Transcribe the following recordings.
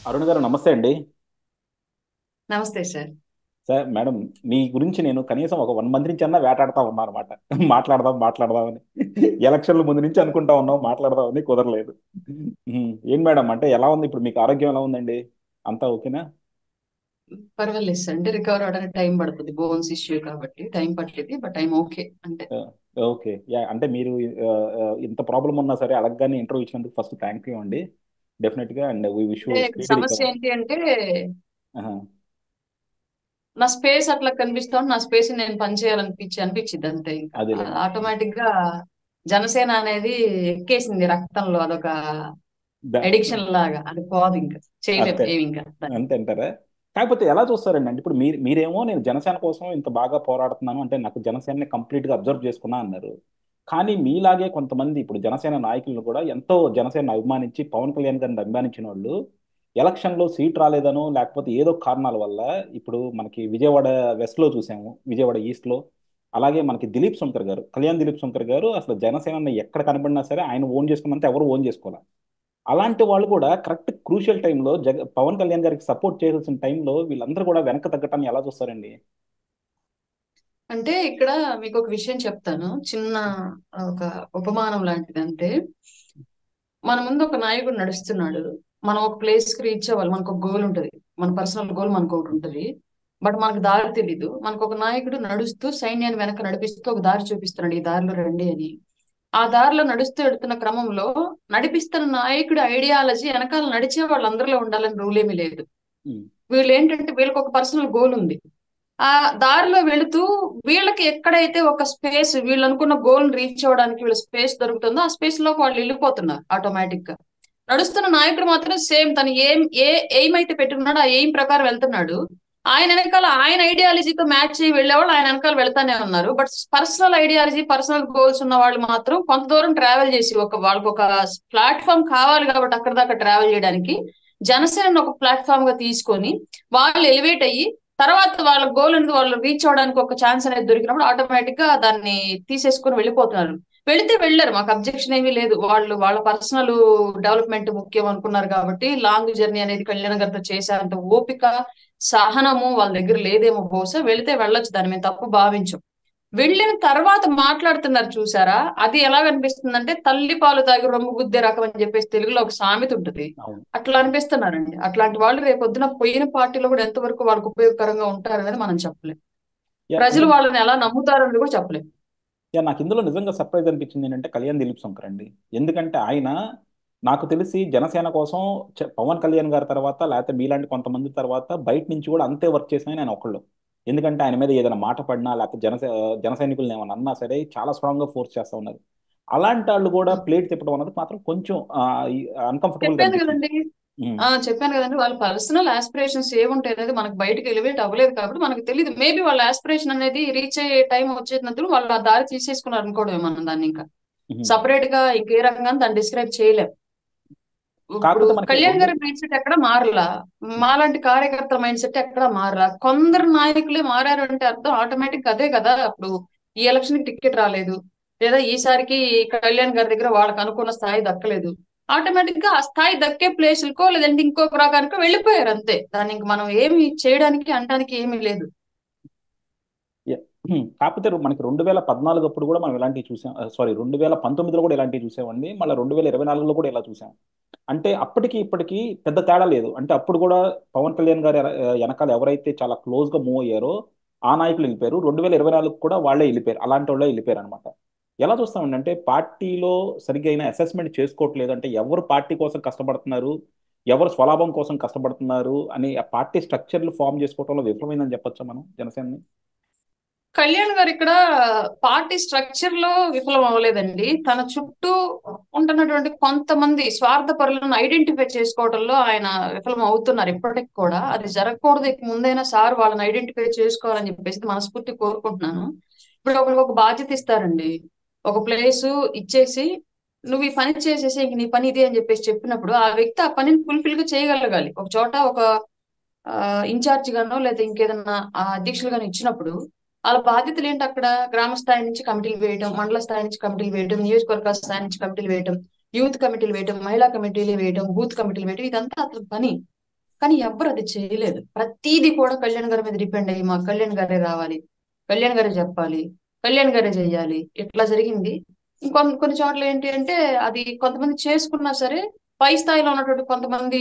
అరుణ్ గారు నమస్తే అండి. నమస్తే సార్. సార్ మేడం, మీ గురించి నేను కనీసం ఒక 1 మంత్ నుంచి అన్నా వేటాడుతా ఉన్నా అనమాట. మాట్లాడదాం మాట్లాడదామని. ఎలక్షన్ల ముందు నుంచి అనుకుంటా ఉన్నాం మాట్లాడదామని, కుదరలేదు. ఏం మేడం, అంటే ఎలా ఉంది ఇప్పుడు, మీకు ఆరోగ్యం ఎలా ఉందండి? అంతా ఓకేనా? పర్వాలేదు సార్. అంటే రికవర్ అవడానికి టైం పడుతుంది. బోన్స్ ఇష్యూ కాబట్టి టైం పట్టింది. బట్ ఐఎమ్ ఓకే అంటే. ఆ, ఓకే. యా, అంటే మీరు ఇంత ప్రాబ్లం ఉన్నా సరే అడగగానే ఇంటర్వ్యూ ఇచ్చినందుకు ఫస్ట్ థ్యాంక్ యూ అండి. డెఫినెట్గా, అండ్ వీ విష్ యూ అంటే ఇక్కడ స్పీడ్ సమస్య రికవరీ. ఏంటి అంటే నా స్పేస్ అట్లా కనిపిస్తాను. నా స్పేస్ నేను పని అనిపించింది అంతే. ఇంకా అదేలేండి. ఆటోమేటిక్ గా జనసేన అనేది ఎక్కేసింది రక్తంలో. అదొక ఎడిక్షన్ లాగా. అది పోదు ఇంకా. చేయలేం అంతే. ఏమి ఇంకా దాన్ని. అంతే అంటారా? కాకపోతే ఎలా చూస్తారండి అంటే, ఇప్పుడు మీరేమో నేను జనసేన కోసం ఇంత బాగా పోరాడుతున్నాను అంటే, నాకు జనసేనని కంప్లీట్గా అబ్జర్వ్ చేసుకున్నా అన్నారు. కానీ మీలాగే కొంతమంది ఇప్పుడు జనసేన నాయకులను కూడా ఎంతో జనసేన అభిమానించి పవన్ కళ్యాణ్ గారిని అభిమానించిన వాళ్ళు ఎలక్షన్లో సీట్ రాలేదనో లేకపోతే ఏదో కారణాల వల్ల ఇప్పుడు మనకి విజయవాడ వెస్ట్లో చూసాము, విజయవాడ ఈస్ట్లో. అలాగే మనకి దిలీప్ శంకర్ గారు, కళ్యాణ్ దిలీప్ శంకర్ గారు అసలు జనసేన ఎక్కడ కనబడినా సరే ఆయన ఓన్ చేసుకున్నంత ఎవరు ఓన్ చేసుకోవాలి. అలాంటి వాళ్ళు కూడా కరెక్ట్ క్రూషియల్ టైంలో పవన్ కళ్యాణ్ గారికి సపోర్ట్ చేయాల్సిన టైంలో వీళ్ళందరూ కూడా వెనక తగ్గటాన్ని ఎలా చూస్తారండి? అంటే ఇక్కడ మీకు ఒక విషయం చెప్తాను. చిన్న ఒక ఉపమానం లాంటిది అంతే. మన ముందు ఒక నాయకుడు నడుస్తున్నాడు. మనం ఒక ప్లేస్ కి రీచ్ అవ్వాలి. మనకు ఒక గోల్ ఉంటది. మన పర్సనల్ గోల్ మనకు ఒకటి ఉంటది. బట్ మనకు దారి తెలీదు. మనకు ఒక నాయకుడు నడుస్తూ సైన్యాన్ని వెనక నడిపిస్తూ ఒక దారి చూపిస్తున్నాడు. ఈ దారిలో రండి అని. ఆ దారిలో నడుస్తూ వెళ్తున్న క్రమంలో నడిపిస్తున్న నాయకుడి ఐడియాలజీ వెనకాల నడిచే వాళ్ళందరిలో ఉండాలని రూల్ ఏమీ లేదు. ఉమ్, వీళ్ళు ఏంటంటే వీళ్ళకి ఒక పర్సనల్ గోల్ ఉంది. ఆ దారిలో వెళుతూ వీళ్ళకి ఎక్కడైతే ఒక స్పేస్, వీళ్ళు అనుకున్న గోల్ రీచ్ అవ్వడానికి వీళ్ళ స్పేస్ దొరుకుతుందో ఆ స్పేస్ లోకి వాళ్ళు వెళ్ళిపోతున్నారు ఆటోమేటిక్ గా. నడుస్తున్న నాయకుడు మాత్రం సేమ్ తను ఎయిమ్ అయితే పెట్టుకున్నాడో ఆ ఎయిమ్ ప్రకారం వెళ్తున్నాడు. ఆయన వెనకాల ఆయన ఐడియాలజీతో మ్యాచ్ అయ్యి వెళ్ళేవాళ్ళు ఆయన వెనకాల వెళ్తానే ఉన్నారు. But personal ideology, personal goals ఉన్న వాళ్ళు మాత్రం కొంత దూరం ట్రావెల్ చేసి వాళ్ళకి ఒక ప్లాట్ఫామ్ కావాలి కాబట్టి అక్కడ దాకా ట్రావెల్ చేయడానికి జనసేన ఒక ప్లాట్ఫామ్ గా తీసుకొని వాళ్ళు ఎలివేట్ అయ్యి తర్వాత వాళ్ళ గోల్ అనేది వాళ్ళు రీచ్ అవడానికి ఒక ఛాన్స్ అనేది దొరికినప్పుడు ఆటోమేటిక్ గా దాన్ని తీసేసుకొని వెళ్ళిపోతున్నారు. వెళితే వెళ్ళారు, మాకు అబ్జెక్షన్ ఏమీ లేదు. వాళ్ళు వాళ్ళ పర్సనల్ డెవలప్మెంట్ ముఖ్యం అనుకున్నారు కాబట్టి లాంగ్ జర్నీ అనేది కళ్యాణ్ గారితో చేసేంత ఓపిక, సహనము వాళ్ళ దగ్గర లేదేమో. బహుశా వెళితే వెళ్ళొచ్చు, దాన్ని మేము తప్పు భావించం. వెళ్ళిన తర్వాత మాట్లాడుతున్నారు చూసారా, అది ఎలా అనిపిస్తుందంటే తల్లి పాలు తాగి రొమ్ము గుద్దే రకం అని చెప్పేసి తెలుగులో ఒక సామెత ఉంటుంది. అవును. అట్లా అనిపిస్తున్నారండి. అట్లాంటి వాళ్ళు రేపొద్దున పోయిన పార్టీలో కూడా ఎంతవరకు వాళ్ళకు ఉపయోగకరంగా ఉంటారనేది మనం చెప్పలేం. యా, అంటే ప్రజలు వాళ్ళని ఎలా నమ్ముతారనేది కూడా చెప్పలేం. యా, నాకు ఇందులో నిజంగా సర్ప్రైజ్ అనిపించింది ఏంటంటే కళ్యాణ్ దిలీప్ శంకర్ అండి. ఎందుకంటే ఆయన నాకు తెలిసి జనసేన కోసం పవన్ కళ్యాణ్ గారి తర్వాత లేకపోతే మీలాంటి కొంతమంది తర్వాత బయట నుంచి కూడా అంతే వర్క్ చేసిన ఆయన ఒకళ్ళు. ఎందుకంటే ఆయన మీద ఏదైనా మాట పడినా లేకపోతే జన సైనికులను ఏమైనా అన్నా సరే చాలా స్ట్రాంగ్ గా ఫోర్స్ చేస్తా ఉన్నారు. అలాంటి వాళ్ళు కూడా ఉం. ప్లేట్ తిప్పడం అనేది మాత్రం కొంచెం అన్కంఫర్టబుల్ గా చెప్పాను అనిపించింది. కదండి. ఉమ్, చెప్పాను కదండి, వాళ్ళ పర్సనల్ ఆస్పిరేషన్స్ ఏముంటాయి అనేది మనకు బయటకు ఎలివేట్ అవ్వలేదు కాబట్టి మనకు తెలియదు. మేబీ వాళ్ళ ఆస్పిరేషన్ అనేది రీచ్ అయ్యే టైం వచ్చేటప్పుడు వాళ్ళు ఆ దారి తీసేసుకున్నారు అనుకోవడమే మనం దాన్ని. ఇంకా ఉమ్. సపరేట్ గా ఇంకే రకంగా దాన్ని డిస్క్రైబ్ చేయలేం. ఇప్పుడు కాకపోతే మనకి కళ్యాణ్ రెండు. గారి మైండ్ సెట్ ఎక్కడ మారలా. మాలాంటి కార్యకర్తల మైండ్ సెట్ ఎక్కడ మారలా. కొందరు నాయకులే మారారు అంటే అర్థం ఆటోమేటిక్ అదే కదా. ఇప్పుడు ఈ ఎలక్షన్ కి టికెట్ రాలేదు, లేదా ఈసారికి కళ్యాణ్ గారి దగ్గర వాళ్ళకి అనుకున్న స్థాయి దక్కలేదు. ఆటోమేటిక్ గా ఆ స్థాయి దక్కే ప్లేసులకో లేదంటే ఇంకొక రకానికో వెళ్ళిపోయారు అంతే. దాన్ని ఇంక మనం ఏమి చేయడానికి అనడానికి ఏమీ లేదు. యా. కాకపోతే మనకి 2014 అప్పుడు కూడా మనం ఇలాంటివి చూసాం. సారీ, 2019లో కూడా ఇలాంటివి చూసామండి. మళ్ళీ 2024లో కూడా ఇలా చూసాం. అంటే అప్పటికి ఇప్పటికి పెద్ద తేడా లేదు. అంటే అప్పుడు కూడా పవన్ కళ్యాణ్ గారు వెనకాల ఎవరైతే చాలా క్లోజ్ గా మూవ్ అయ్యారో ఆ నాయకులు వెళ్ళిపోయారు. 2024 కూడా వాళ్ళే వెళ్ళిపోయారు, అలాంటి వాళ్ళే వెళ్ళిపోయారు అనమాట. ఎలా చూస్తామండి అంటే పార్టీలో సరిగ్గా అయినా అసెస్మెంట్ చేసుకోవట్లేదు. అంటే ఎవరు పార్టీ కోసం కష్టపడుతున్నారు, ఎవరు స్వలాభం కోసం కష్టపడుతున్నారు అని ఆ పార్టీ స్ట్రక్చర్లు ఫామ్ చేసుకోవడంలో విఫలమైందని చెప్పొచ్చా మనం జనసేనని? కళ్యాణ్ గారు ఇక్కడ పార్టీ స్ట్రక్చర్ లో విఫలం అవ్వలేదండి. తన చుట్టూ ఉంటున్నటువంటి కొంతమంది స్వార్థపరులను ఐడెంటిఫై చేసుకోవడంలో ఆయన విఫలం అవుతున్నారు ఇప్పటికి కూడా. అది జరగకూడదు. ఇక ముందైనా సార్ వాళ్ళని ఐడెంటిఫై చేసుకోవాలని చెప్పేసి మనస్ఫూర్తి కోరుకుంటున్నాను. ఇప్పుడు ఒకరికి ఒక బాధ్యత ఇస్తారండి. ఒక ప్లేస్ ఇచ్చేసి నువ్వు ఈ పని చేసేసి ఇంక నీ పని ఇది అని చెప్పేసి చెప్పినప్పుడు ఆ వ్యక్తి ఆ పనిని ఫుల్ఫిల్ గా చేయగలగాలి. ఒక చోట ఒక ఇన్ఛార్జ్ గానో లేదా ఇంకేదన్నా అధ్యక్షులు గానో ఇచ్చినప్పుడు వాళ్ళ బాధ్యతలు ఏంటి అక్కడ? గ్రామ స్థాయి నుంచి కమిటీలు వేయడం, మండల స్థాయి నుంచి కమిటీలు వేయడం, నియోజకవర్గ స్థాయి నుంచి కమిటీలు వేయడం, యూత్ కమిటీలు వేయడం, మహిళా కమిటీలు వేయడం, బూత్ కమిటీలు వేయడం, ఇదంతా అతని పని. కానీ ఎవ్వరు అది చేయలేదు. ప్రతిదీ కూడా కళ్యాణ్ గారి మీద డిపెండ్ అయ్యి మా కళ్యాణ్ గారే రావాలి, కళ్యాణ్ గారే చెప్పాలి, కళ్యాణ్ గారే చెయ్యాలి, ఇట్లా జరిగింది. కొన్ని చోట్ల ఏంటి అంటే అది కొంతమంది చేసుకున్నా సరే పై స్థాయిలో ఉన్నటువంటి కొంతమంది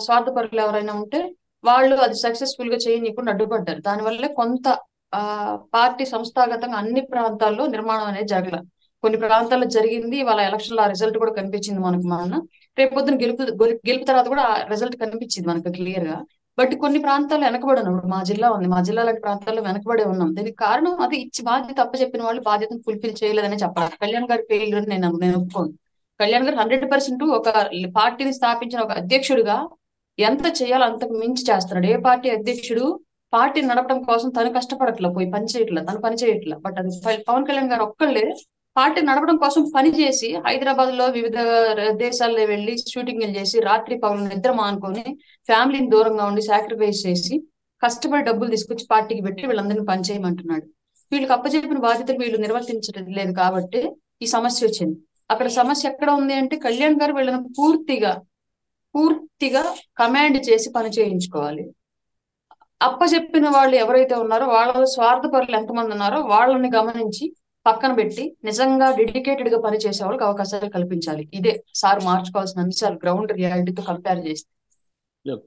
స్వార్థపరులు ఎవరైనా ఉంటే వాళ్ళు అది సక్సెస్ఫుల్ గా చేయనీయకుండా అడ్డుపడ్డారు. దానివల్ల కొంత ఆ పార్టీ సంస్థాగతంగా అన్ని ప్రాంతాల్లో నిర్మాణం అనేది జరగల. కొన్ని ప్రాంతాల్లో జరిగింది. వాళ్ళ ఎలక్షన్ లో ఆ రిజల్ట్ కూడా కనిపించింది మనకు. రేపు పొద్దున గెలుపు తర్వాత కూడా రిజల్ట్ కనిపించింది మనకు క్లియర్ గా. బట్ కొన్ని ప్రాంతాల్లో వెనకబడి ఉన్నాం. ఇప్పుడు మా జిల్లా ఉంది, మా జిల్లా లాంటి ప్రాంతాల్లో వెనకబడి ఉన్నాం. దీనికి కారణం అది ఇచ్చి బాధ్యత చెప్పిన వాళ్ళు బాధ్యతను ఫుల్ఫిల్ చేయలేదని చెప్పాలి. కళ్యాణ్ గారి ఫెయిల్యూర్ నేను ఒప్పుకోను. కళ్యాణ్ గారు 100% ఒక పార్టీని స్థాపించిన ఒక అధ్యక్షుడిగా ఎంత చేయాలో అంతకు మించి చేస్తున్నాడు. ఏ పార్టీ అధ్యక్షుడు పార్టీని నడపడం కోసం తను కష్టపడట్లా, పోయి పని చేయట్లా, తను పని చేయట్లా. బట్ అది పవన్ కళ్యాణ్ గారు ఒక్కళ్ళే పార్టీ నడపడం కోసం పని చేసి హైదరాబాద్ లో వివిధ దేశాల్లో వెళ్లి షూటింగ్లు చేసి రాత్రి పగలు నిద్ర మానుకొని ఫ్యామిలీని దూరంగా ఉండి సాక్రిఫైస్ చేసి కష్టపడి డబ్బులు తీసుకొచ్చి పార్టీకి పెట్టి వీళ్ళందరినీ పనిచేయమంటున్నాడు. వీళ్ళకి అప్పచెప్పిన బాధ్యతలు వీళ్ళు నిర్వర్తించడం లేదు కాబట్టి ఈ సమస్య వచ్చింది. అక్కడ సమస్య ఎక్కడ ఉంది అంటే కళ్యాణ్ గారు వీళ్ళని పూర్తిగా కమాండ్ చేసి పని చేయించుకోవాలి. అప్పచెప్పిన వాళ్ళు ఎవరైతే ఉన్నారో వాళ్ళ స్వార్థపరులు ఎంతమంది ఉన్నారో వాళ్ళని గమనించి పక్కన పెట్టి నిజంగా డెడికేటెడ్ గా పనిచేసే వాళ్ళకి అవకాశాలు కల్పించాలి. ఇదే సార్ మార్చుకోవాల్సిన అంశాలు గ్రౌండ్ రియాలిటీతో కంపేర్ చేస్తే.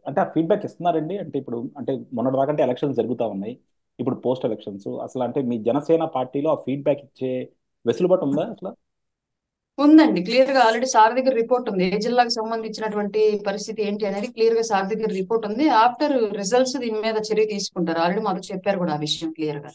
అంటే ఆ ఫీడ్బ్యాక్ ఇస్తున్నారండి? అంటే ఇప్పుడు అంటే మొన్నటి దాకంటే ఎలక్షన్స్ జరుగుతా ఉన్నాయి, ఇప్పుడు పోస్ట్ ఎలక్షన్స్, అసలు అంటే మీ జనసేన పార్టీలో ఆ ఫీడ్బ్యాక్ ఇచ్చే వెసులుబాటు ఉందా అసలు? ఉందండి, క్లియర్ గా ఆల్రెడీ సార్ దగ్గర రిపోర్ట్ ఉంది. ఏ జిల్లాకు సంబంధించినటువంటి పరిస్థితి ఏంటి అనేది క్లియర్ గా సార్ దగ్గర రిపోర్ట్ ఉంది. ఆఫ్టర్ రిజల్ట్స్ దీని మీద చర్య తీసుకుంటారు. ఆల్రెడీ మాకు చెప్పారు కూడా ఆ విషయం క్లియర్ గా.